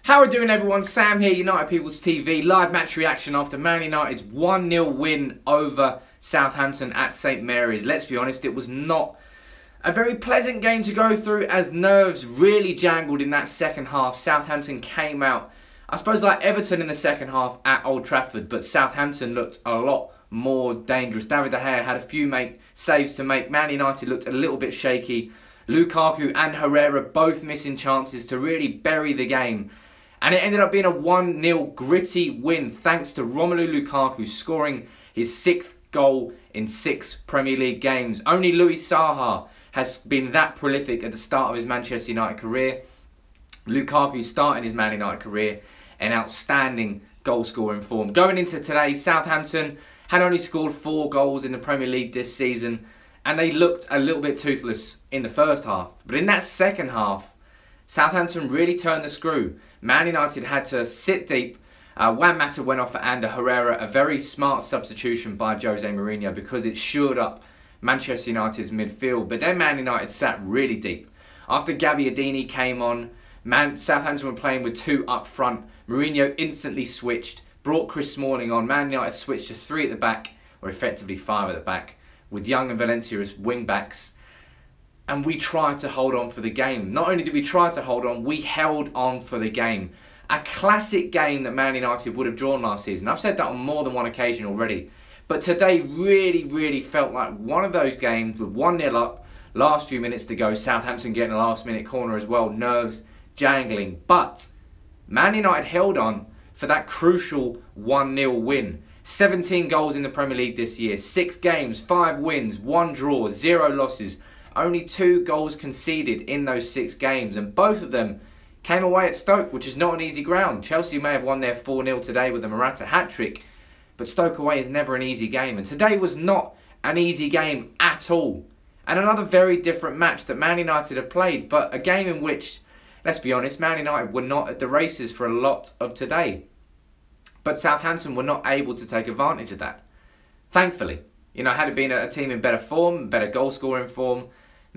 How are we doing, everyone? Sam here, United People's TV, live match reaction after Man United's 1-0 win over Southampton at St Mary's. Let's be honest, it was not a very pleasant game to go through as nerves really jangled in that second half. Southampton came out, I suppose, like Everton in the second half at Old Trafford, but Southampton looked a lot more dangerous. David De Gea had a few saves to make. Man United looked a little bit shaky. Lukaku and Herrera both missing chances to really bury the game. And it ended up being a 1-0 gritty win thanks to Romelu Lukaku scoring his 6th goal in 6 Premier League games. Only Luis Saha has been that prolific at the start of his Manchester United career. Lukaku starting his Man United career in outstanding goal scoring form. Going into today, Southampton had only scored 4 goals in the Premier League this season, and they looked a little bit toothless in the first half. But in that second half, Southampton really turned the screw. Man United had to sit deep. Juan Mata went off for Ander Herrera, a very smart substitution by Jose Mourinho because it shored up Manchester United's midfield. But then Man United sat really deep. After Gabbiadini came on, Southampton were playing with 2 up front. Mourinho instantly switched, brought Chris Smalling on. Man United switched to 3 at the back, or effectively 5 at the back, with Young and Valencia as wing backs. And we tried to hold on for the game. Not only did we try to hold on, we held on for the game. A classic game that Man United would have drawn last season. I've said that on more than one occasion already. But today really felt like one of those games with 1-0 up, last few minutes to go. Southampton getting a last minute corner as well. Nerves jangling. But Man United held on for that crucial 1-0 win. 17 goals in the Premier League this year. 6 games, 5 wins, 1 draw, 0 losses. Only 2 goals conceded in those 6 games, and both of them came away at Stoke, which is not an easy ground. Chelsea may have won their 4-0 today with a Morata hat-trick, but Stoke away is never an easy game, and today was not an easy game at all. And another very different match that Man United have played, but a game in which, let's be honest, Man United were not at the races for a lot of today. But Southampton were not able to take advantage of that. Thankfully, had it been a team in better form, better goal-scoring form,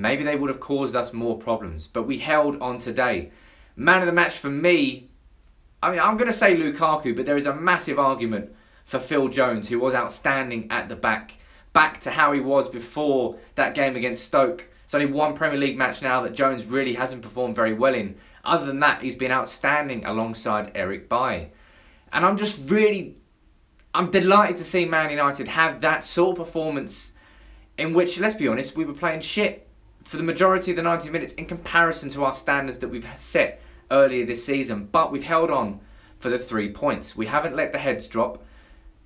maybe they would have caused us more problems. But we held on today. Man of the match for me, I'm going to say Lukaku, but there is a massive argument for Phil Jones, who was outstanding at the back. Back to how he was before that game against Stoke. It's only one Premier League match now that Jones really hasn't performed very well in. Other than that, he's been outstanding alongside Eric Bailly. And I'm delighted to see Man United have that sort of performance in which, let's be honest, we were playing shit for the majority of the 90 minutes in comparison to our standards that we've set earlier this season. But we've held on for the 3 points. We haven't let the heads drop,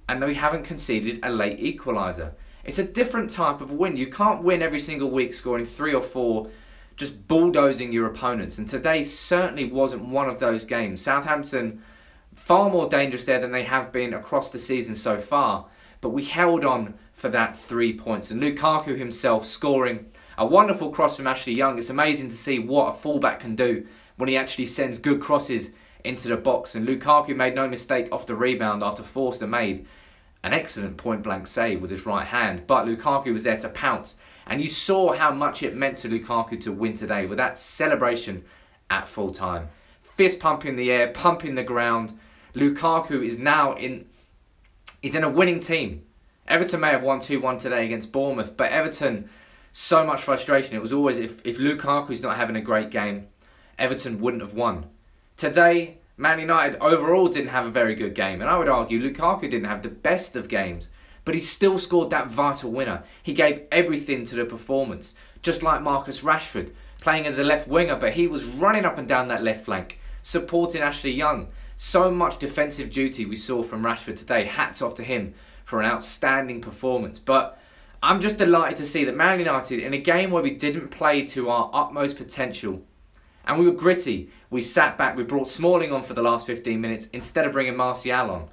and we haven't conceded a late equaliser. It's a different type of win. You can't win every single week scoring 3 or 4, just bulldozing your opponents. And today certainly wasn't one of those games. Southampton far more dangerous there than they have been across the season so far. But we held on for that 3 points. And Lukaku himself scoring a wonderful cross from Ashley Young. It's amazing to see what a fullback can do when he actually sends good crosses into the box. And Lukaku made no mistake off the rebound after Forster made an excellent point-blank save with his right hand. But Lukaku was there to pounce. And you saw how much it meant to Lukaku to win today with that celebration at full time. Fist pump in the air, pump in the ground. Lukaku is now in a winning team. Everton may have won 2-1 today against Bournemouth, but Everton, so much frustration. It was always, if Lukaku's not having a great game, Everton wouldn't have won. Today, Man United overall didn't have a very good game, and I would argue Lukaku didn't have the best of games, but he still scored that vital winner. He gave everything to the performance, just like Marcus Rashford, playing as a left winger, but he was running up and down that left flank, supporting Ashley Young. So much defensive duty we saw from Rashford today. Hats off to him for an outstanding performance. But I'm just delighted to see that Man United, in a game where we didn't play to our utmost potential, and we were gritty, we sat back, we brought Smalling on for the last 15 minutes instead of bringing Martial on.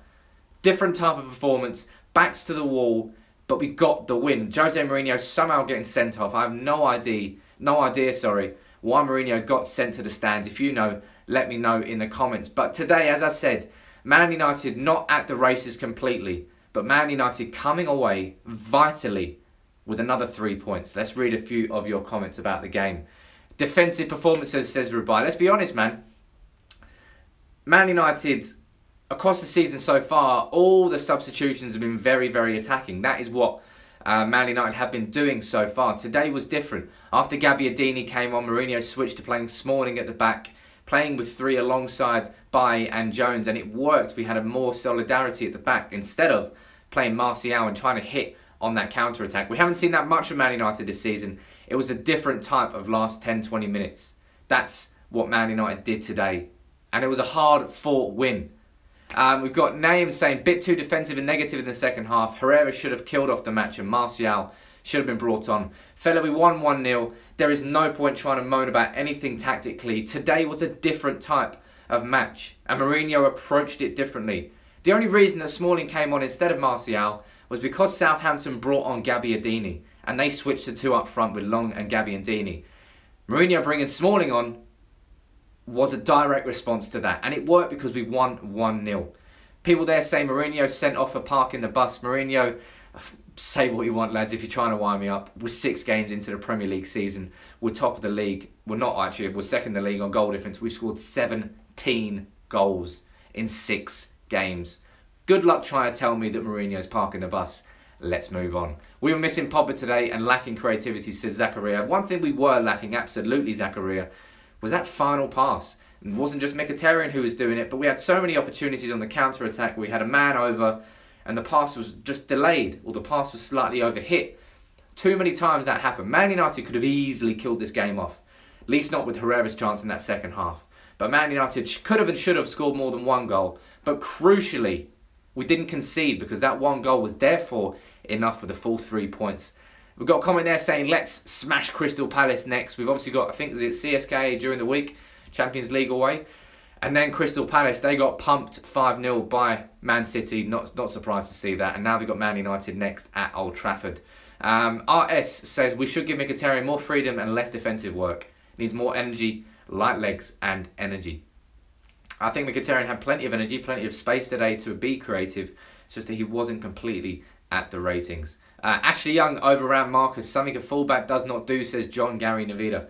Different type of performance, backs to the wall, but we got the win. Jose Mourinho somehow getting sent off. I have no idea, why Mourinho got sent to the stands. If you know, let me know in the comments. But today, as I said, Man United not at the races completely, but Man United coming away vitally with another 3 points. Let's read a few of your comments about the game. Defensive performances, says Rubai. Let's be honest, man. Man United, across the season so far, all the substitutions have been very, very attacking. That is what Man United have been doing so far. Today was different. After Gabbiadini came on, Mourinho switched to playing Smalling at the back, playing with three alongside Bailly and Jones, and it worked. We had a more solidarity at the back instead of playing Martial and trying to hit on that counter-attack. We haven't seen that much of Man United this season. It was a different type of last 10-20 minutes. That's what Man United did today. And it was a hard-fought win. We've got Naeem saying, bit too defensive and negative in the second half. Herrera should have killed off the match and Martial should have been brought on. Fella, we won 1-0. There is no point trying to moan about anything tactically. Today was a different type of match and Mourinho approached it differently. The only reason that Smalling came on instead of Martial was because Southampton brought on Gabbiadini and they switched the two up front with Long and Gabbiadini. Mourinho bringing Smalling on was a direct response to that, and it worked because we won 1-0. People there say Mourinho sent off for parking the bus. Mourinho, say what you want, lads, if you're trying to wind me up. We're 6 games into the Premier League season. We're top of the league. We're not actually, we're second in the league on goal difference. We've scored 17 goals in 6 games. Good luck trying to tell me that Mourinho's parking the bus. Let's move on. We were missing Pogba today and lacking creativity, says Zakaria. One thing we were lacking, absolutely, Zakaria, was that final pass. It wasn't just Mkhitaryan who was doing it, but we had so many opportunities on the counter-attack. We had a man over and the pass was just delayed, or the pass was slightly overhit. Too many times that happened. Man United could have easily killed this game off, at least not with Herrera's chance in that second half. But Man United could have and should have scored more than 1 goal. But crucially, we didn't concede because that 1 goal was therefore enough for the full 3 points. We've got a comment there saying, let's smash Crystal Palace next. We've obviously got, I think, it's CSKA during the week, Champions League away. And then Crystal Palace, they got pumped 5-0 by Man City. Not surprised to see that. And now they've got Man United next at Old Trafford. RS says, we should give Mkhitaryan more freedom and less defensive work. Needs more energy, light legs and energy. I think Mkhitaryan had plenty of energy, plenty of space today to be creative. It's just that he wasn't completely at the ratings. Ashley Young overran Marcus. Something a fullback does not do, says John Gary Navida.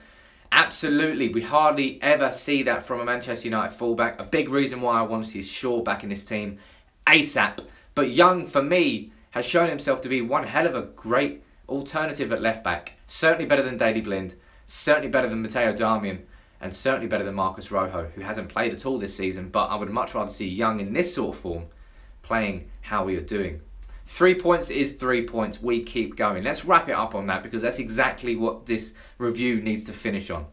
Absolutely. We hardly ever see that from a Manchester United fullback. A big reason why I want to see Shaw back in this team ASAP. But Young, for me, has shown himself to be one hell of a great alternative at left back. Certainly better than Daley Blind. Certainly better than Matteo Darmian. And certainly better than Marcus Rojo, who hasn't played at all this season. But I would much rather see Young in this sort of form playing how we are doing. 3 points is 3 points. We keep going. Let's wrap it up on that because that's exactly what this review needs to finish on.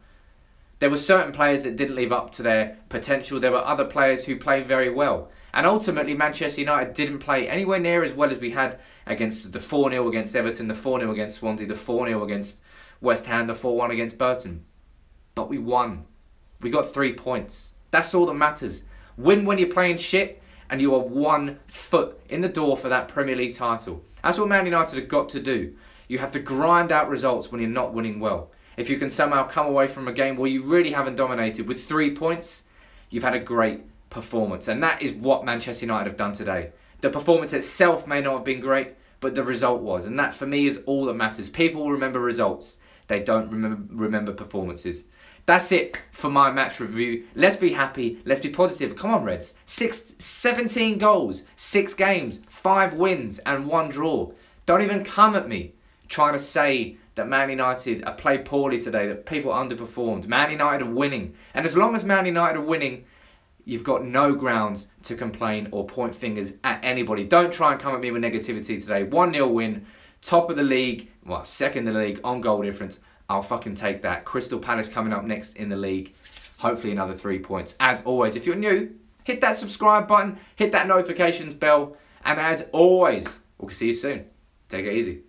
There were certain players that didn't live up to their potential. There were other players who played very well. And ultimately, Manchester United didn't play anywhere near as well as we had against the 4-0 against Everton, the 4-0 against Swansea, the 4-0 against West Ham, the 4-1 against Burton. But we won. We got 3 points. That's all that matters. Win when you're playing shit and you are 1 foot in the door for that Premier League title. That's what Man United have got to do. You have to grind out results when you're not winning well. If you can somehow come away from a game where you really haven't dominated with 3 points, you've had a great performance. And that is what Manchester United have done today. The performance itself may not have been great, but the result was. And that for me is all that matters. People will remember results. They don't remember performances. That's it for my match review. Let's be happy. Let's be positive. Come on, Reds. 17 goals, 6 games, 5 wins and 1 draw. Don't even come at me trying to say that Man United are played poorly today, that people underperformed. Man United are winning. And as long as Man United are winning, you've got no grounds to complain or point fingers at anybody. Don't try and come at me with negativity today. 1-0 win, top of the league, well, second in the league on goal difference. I'll fucking take that. Crystal Palace coming up next in the league. Hopefully another 3 points. As always, if you're new, hit that subscribe button, hit that notifications bell. And as always, we'll see you soon. Take it easy.